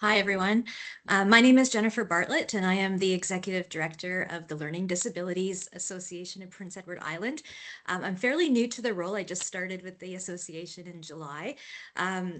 Hi, everyone. My name is Jennifer Bartlett, and I am the Executive Director of the Learning Disabilities Association of Prince Edward Island. I'm fairly new to the role. I just started with the association in July.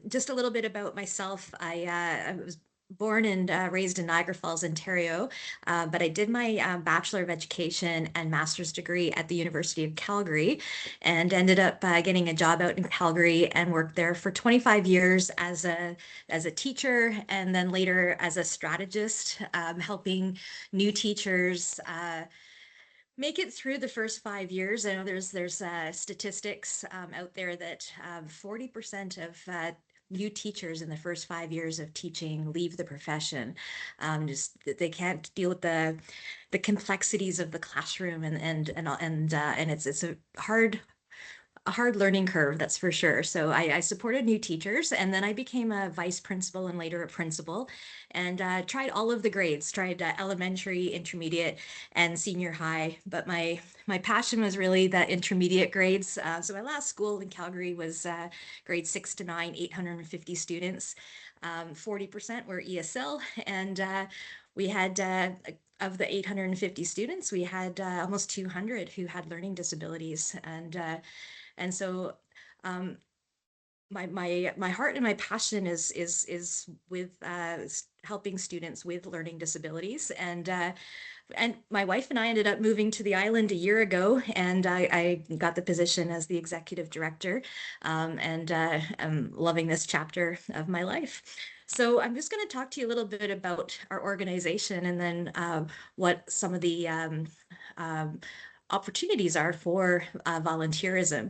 Just a little bit about myself. I was born and raised in Niagara Falls, Ontario, but I did my Bachelor of Education and Master's degree at the University of Calgary and ended up getting a job out in Calgary and worked there for 25 years as a teacher and then later as a strategist, helping new teachers make it through the first 5 years. I know there's statistics out there that 40% of new teachers in the first 5 years of teaching leave the profession. Just they can't deal with the complexities of the classroom and it's a hard learning curve, that's for sure. So I supported new teachers, and then I became a vice principal and later a principal, and tried all of the grades, tried elementary, intermediate, and senior high. But my passion was really the intermediate grades. So my last school in Calgary was grades 6 to 9, 850 students. 40% were ESL, and we had of the 850 students, we had almost 200 who had learning disabilities, and so um, my heart and my passion is with helping students with learning disabilities, and my wife and I ended up moving to the island a year ago, and I got the position as the executive director, and I'm loving this chapter of my life. So I'm just going to talk to you a little bit about our organization and then what some of the opportunities are for volunteerism.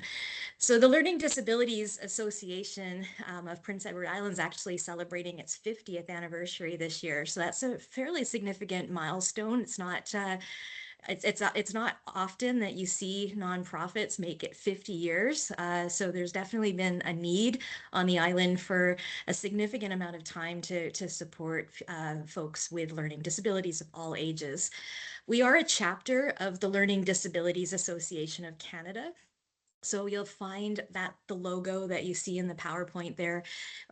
So the Learning Disabilities Association of Prince Edward Island is actually celebrating its 50th anniversary this year. So that's a fairly significant milestone. It's not often that you see nonprofits make it 50 years. So there's definitely been a need on the island for a significant amount of time to support folks with learning disabilities of all ages. We are a chapter of the Learning Disabilities Association of Canada. So you'll find that the logo that you see in the PowerPoint there,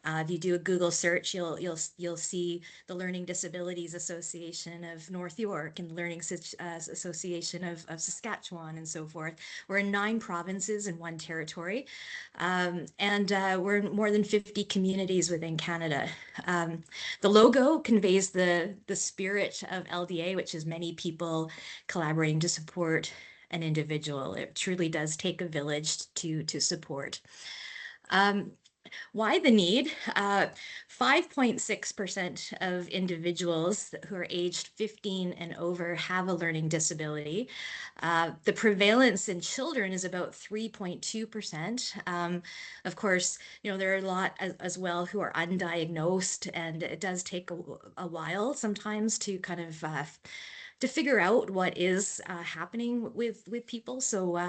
if you do a Google search, you'll see the Learning Disabilities Association of North York and the Learning Association of Saskatchewan and so forth. We're in 9 provinces and 1 territory, and we're in more than 50 communities within Canada. The logo conveys the spirit of LDA, which is many people collaborating to support an individual. It truly does take a village to support. Why the need? 5.6% of individuals who are aged 15 and over have a learning disability. The prevalence in children is about 3.2%. Of course, there are a lot as well who are undiagnosed, and it does take a while sometimes to kind of to figure out what is happening with people. So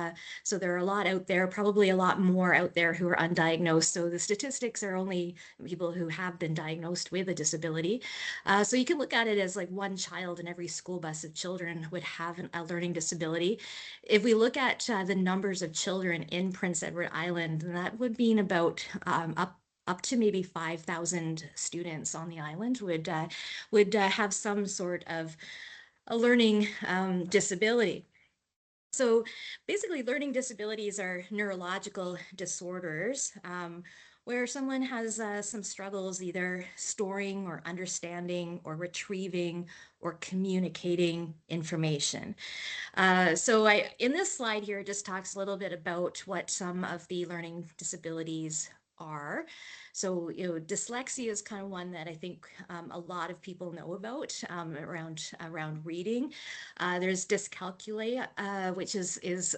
there are a lot out there, probably a lot more out there who are undiagnosed. So the statistics are only people who have been diagnosed with a disability. So you can look at it as like 1 child in every school bus of children would have a learning disability. If we look at the numbers of children in Prince Edward Island, that would mean about up to maybe 5,000 students on the island would have some sort of a learning disability. So basically, learning disabilities are neurological disorders where someone has some struggles either storing or understanding or retrieving or communicating information. In this slide here, it just talks a little bit about what some of the learning disabilities are. So, dyslexia is kind of one that I think a lot of people know about around reading. There's dyscalculia, which is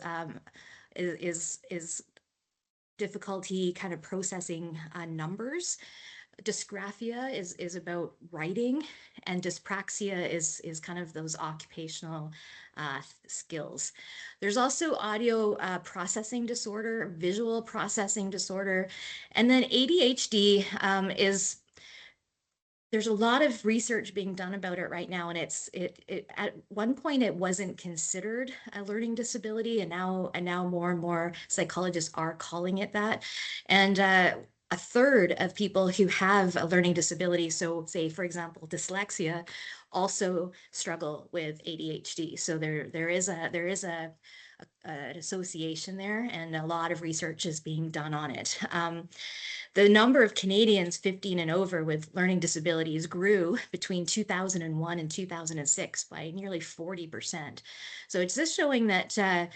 difficulty kind of processing numbers. Dysgraphia is about writing, and dyspraxia is kind of those occupational skills. There's also audio processing disorder, visual processing disorder, and then ADHD there's a lot of research being done about it right now, and it at one point it wasn't considered a learning disability, and now more and more psychologists are calling it that. And a third of people who have a learning disability, so say, for example, dyslexia, also struggle with ADHD. So there is an association there, and a lot of research is being done on it. The number of Canadians 15 and over with learning disabilities grew between 2001 and 2006 by nearly 40%. So it's just showing that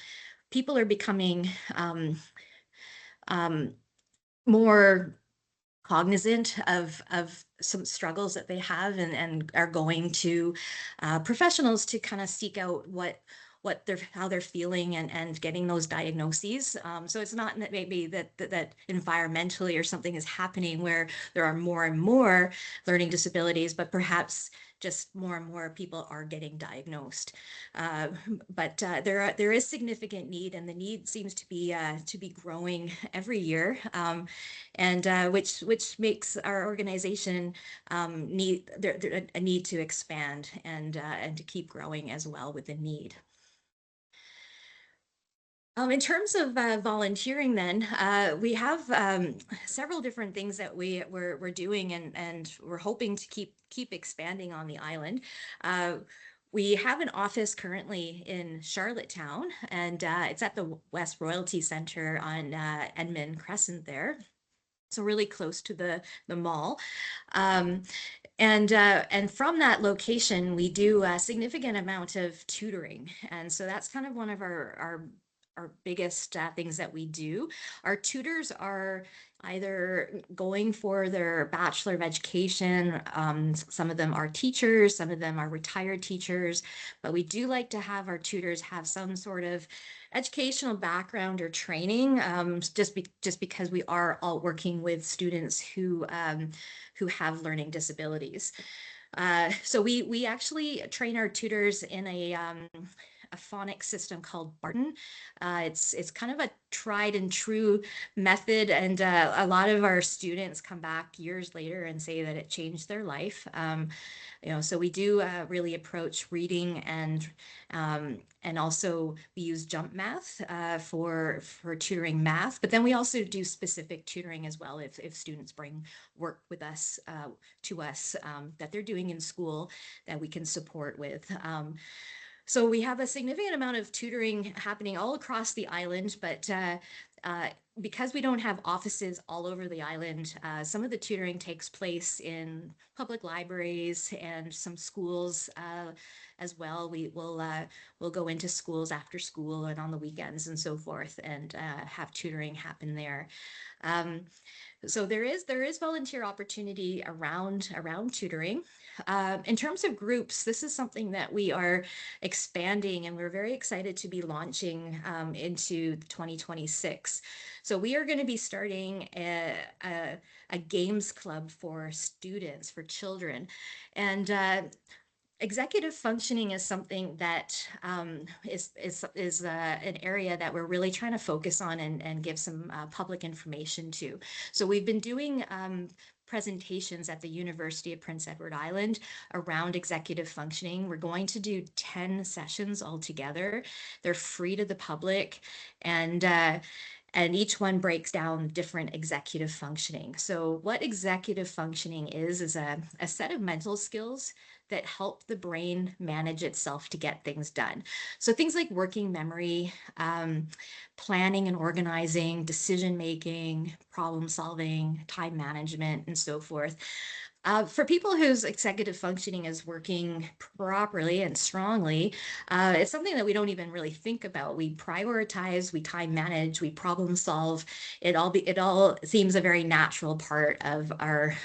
people are becoming um, more cognizant of some struggles that they have, and are going to professionals to kind of seek out how they're feeling, and getting those diagnoses. So it's not that maybe that environmentally or something is happening where there are more and more learning disabilities, but perhaps just more and more people are getting diagnosed. Uh, but there is significant need, and the need seems to be growing every year. And which makes our organization need a need to expand, and to keep growing as well with the need. In terms of volunteering, then we have several different things that we're doing, and we're hoping to keep expanding on the island. Uh, we have an office currently in Charlottetown, and it's at the West Royalty Center on Edmund Crescent there, so really close to the mall. Um, and from that location, we do a significant amount of tutoring, and so that's kind of one of our biggest things that we do. Our tutors are either going for their Bachelor of Education. Some of them are teachers, some of them are retired teachers, but we do like to have our tutors have some sort of educational background or training, just because we are all working with students who have learning disabilities. So we actually train our tutors in a phonics system called Barton. It's kind of a tried and true method, and a lot of our students come back years later and say that it changed their life. So we do really approach reading, and also we use jump math for tutoring math, but then we also do specific tutoring as well if students bring work with us to us that they're doing in school that we can support with. So we have a significant amount of tutoring happening all across the island, but uh, because we don't have offices all over the island, some of the tutoring takes place in public libraries and some schools as well. We'll go into schools after school and on the weekends and so forth, and have tutoring happen there. Um, so there is volunteer opportunity around tutoring. In terms of groups, this is something that we are expanding, and we're very excited to be launching into 2026. So we are going to be starting a games club for students, for children, and executive functioning is something that is an area that we're really trying to focus on, and give some public information to. So we've been doing presentations at the University of Prince Edward Island around executive functioning. We're going to do 10 sessions altogether. They're free to the public, and each one breaks down different executive functioning. So what executive functioning is a set of mental skills that help the brain manage itself to get things done. So things like working memory, planning and organizing, decision making, problem solving, time management, and so forth. For people whose executive functioning is working properly and strongly, it's something that we don't even really think about. We prioritize, we time manage, we problem solve. It all seems a very natural part of our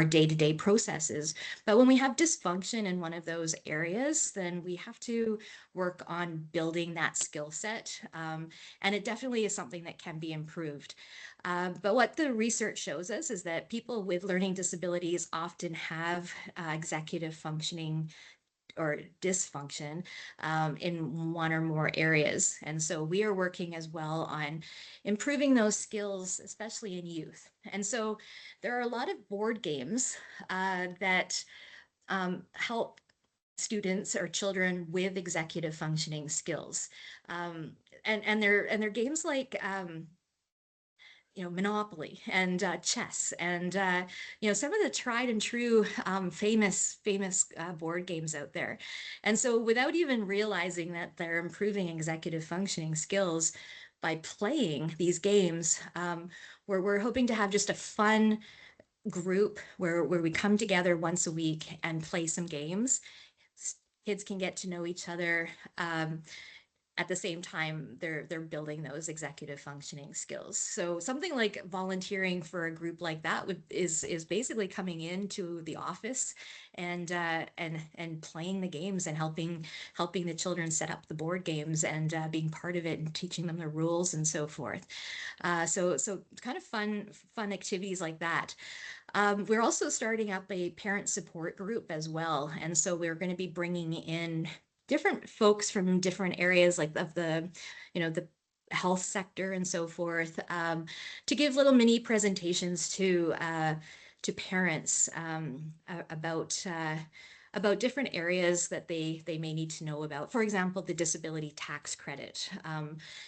day-to-day processes. But when we have dysfunction in one of those areas, then we have to work on building that skill set. And it definitely is something that can be improved. But what the research shows us is that people with learning disabilities often have executive functioning or dysfunction in one or more areas. And so we are working as well on improving those skills, especially in youth. And so there are a lot of board games that help students or children with executive functioning skills. And they're games like Monopoly and chess and some of the tried and true famous board games out there. And so without even realizing that they're improving executive functioning skills by playing these games, we're hoping to have just a fun group where we come together once a week and play some games. Kids can get to know each other. At the same time, they're building those executive functioning skills. So something like volunteering for a group like that is basically coming into the office and playing the games and helping the children set up the board games and being part of it and teaching them the rules and so forth. So kind of fun activities like that. We're also starting up a parent support group as well. And so we're going to be bringing in different folks from different areas like of the health sector and so forth, to give little mini presentations to parents about different areas that they may need to know about. For example, the disability tax credit.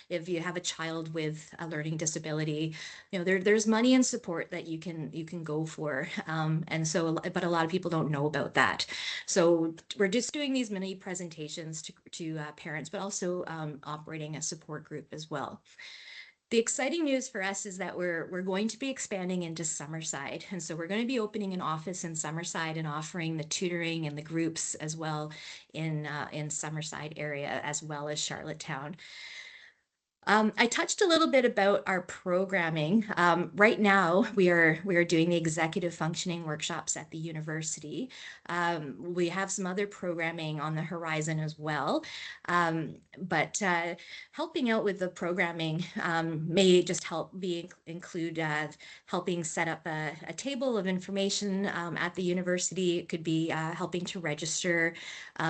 If you have a child with a learning disability, there's money and support that you can go for. And so, but a lot of people don't know about that. So we're just doing these mini presentations to parents, but also operating a support group as well. The exciting news for us is that we're going to be expanding into Summerside. And so we're going to be opening an office in Summerside and offering the tutoring and the groups as well in Summerside area, as well as Charlottetown. I touched a little bit about our programming. Right now, we are doing the executive functioning workshops at the university. We have some other programming on the horizon as well, but helping out with the programming may just include helping set up a table of information at the university. It could be helping to register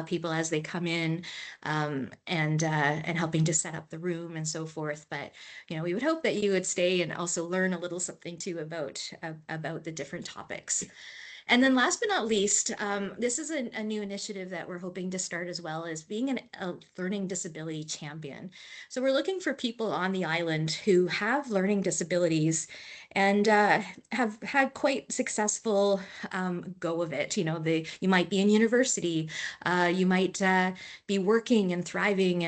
people as they come in, and helping to set up the room and so forth. But we would hope that you would stay and also learn a little something too about the different topics. And then last but not least, this is a new initiative that we're hoping to start as well, as being a learning disability champion. So we're looking for people on the island who have learning disabilities and have had quite successful go of it. You might be in university, you might be working and thriving,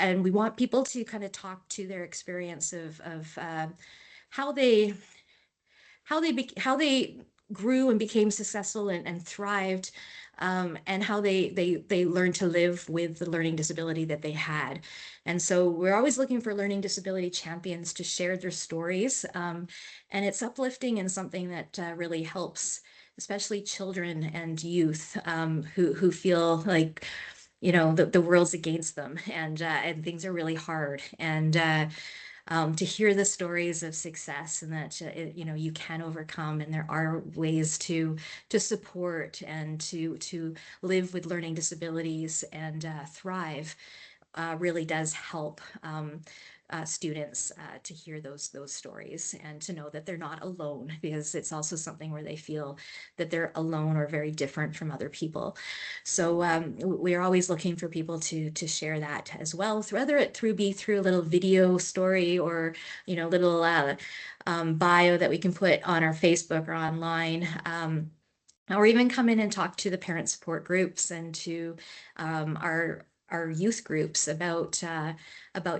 and we want people to kind of talk to their experience of how they how they grew and became successful and thrived, and how they learned to live with the learning disability that they had. And so we're always looking for learning disability champions to share their stories, and it's uplifting and something that really helps, especially children and youth, who feel like the world's against them, and things are really hard, and to hear the stories of success, and that you can overcome, and there are ways to support and to live with learning disabilities and thrive, really does help students to hear those stories and to know that they're not alone, because it's also something where they feel that they're alone or very different from other people. So we're always looking for people to share that as well, whether it be through a little video story or little bio that we can put on our Facebook or online. Or even come in and talk to the parent support groups and to our youth groups about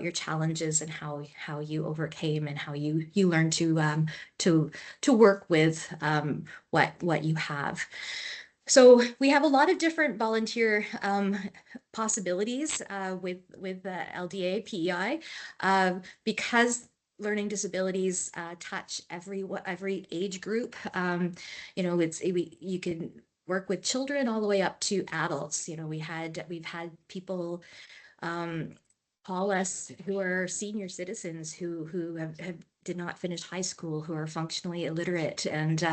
your challenges and how you overcame and how you learn to work with what you have. So we have a lot of different volunteer possibilities with LDA PEI, because learning disabilities touch every age group. You can work with children all the way up to adults. We've had people call us who are senior citizens who have did not finish high school, who are functionally illiterate, and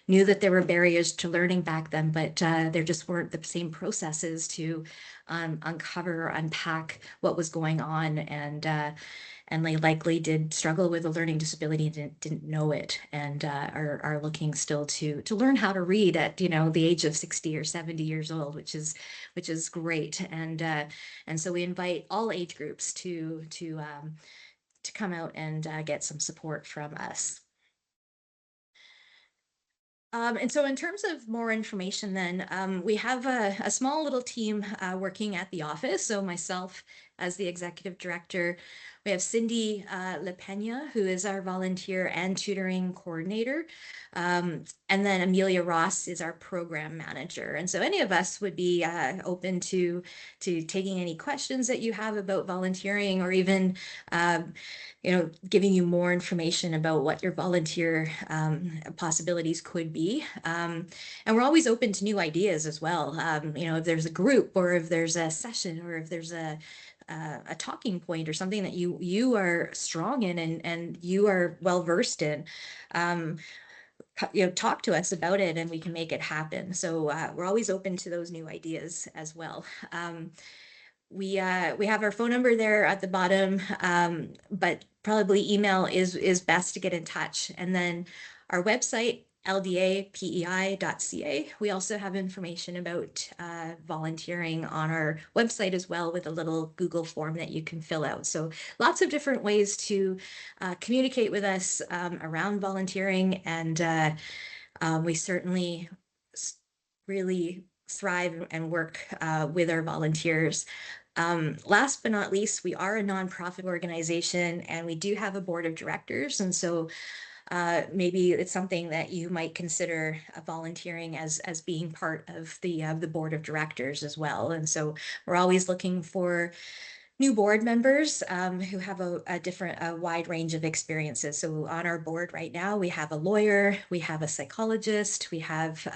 knew that there were barriers to learning back then, but there just weren't the same processes to uncover or unpack what was going on, and they likely did struggle with a learning disability and didn't know it, and are looking still to learn how to read at the age of 60 or 70 years old, which is great. And so we invite all age groups to come out and get some support from us. And so in terms of more information then, we have a small little team working at the office. So myself as the executive director, we have Cindy LePena, who is our volunteer and tutoring coordinator. And then Amelia Ross is our program manager. And so any of us would be open to taking any questions that you have about volunteering, or even giving you more information about what your volunteer possibilities could be. And we're always open to new ideas as well. If there's a group, or if there's a session, or if there's a talking point or something that you are strong in and you are well versed in, talk to us about it and we can make it happen. So we're always open to those new ideas as well. We have our phone number there at the bottom, but probably email is best to get in touch. And then our website, upei.ca. We also have information about volunteering on our website as well, with a little Google form that you can fill out. So lots of different ways to communicate with us around volunteering, and we certainly really thrive and work with our volunteers. Last but not least, we are a nonprofit organization, and we do have a board of directors. And so maybe it's something that you might consider volunteering as being part of the board of directors as well. And so we're always looking for new board members who have a wide range of experiences. So on our board right now, we have a lawyer, we have a psychologist, we have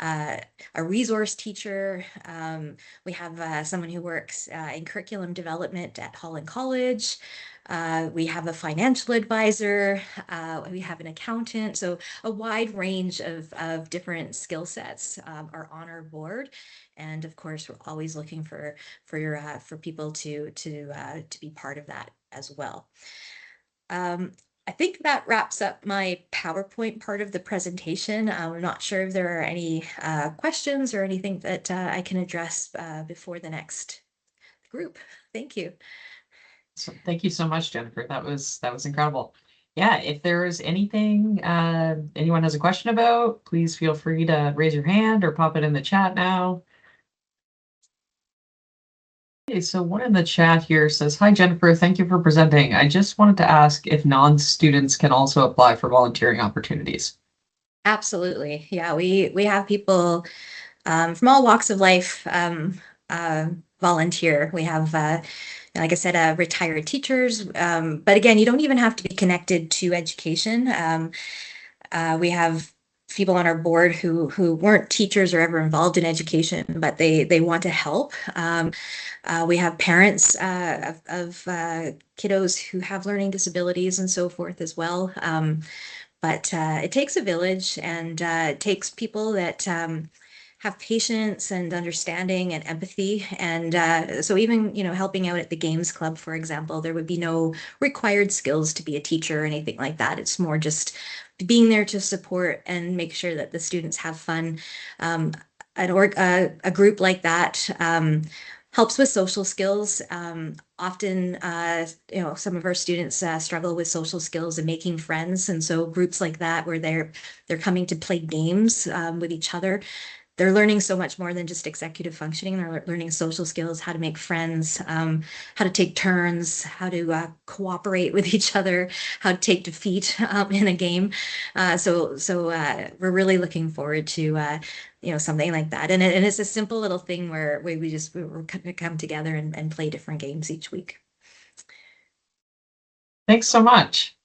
a resource teacher. We have someone who works in curriculum development at Holland College. We have a financial advisor. We have an accountant. So a wide range of different skill sets are on our board. And of course, we're always looking for people to be part of that as well. I think that wraps up my PowerPoint part of the presentation. I'm not sure if there are any questions or anything that I can address before the next group. Thank you. So thank you so much, Jennifer. That was incredible. Yeah, if there's anything anyone has a question about, please feel free to raise your hand or pop it in the chat now. Okay, so one in the chat here says, "Hi, Jennifer. Thank you for presenting. I just wanted to ask if non-students can also apply for volunteering opportunities." Absolutely. Yeah, we have people from all walks of life volunteer. We have, like I said, retired teachers. But again, you don't even have to be connected to education. We have people on our board who weren't teachers or ever involved in education, but they want to help. We have parents of kiddos who have learning disabilities and so forth as well. But it takes a village, and it takes people that have patience and understanding and empathy. And so even, helping out at the Games Club, for example, there would be no required skills to be a teacher or anything like that. It's more just being there to support and make sure that the students have fun. A group like that helps with social skills. Often, some of our students struggle with social skills and making friends. And so groups like that, where they're coming to play games with each other, they're learning so much more than just executive functioning. They're learning social skills, how to make friends, how to take turns, how to cooperate with each other, how to take defeat in a game. So we're really looking forward to something like that. And it's a simple little thing where we're going to come together and play different games each week. Thanks so much.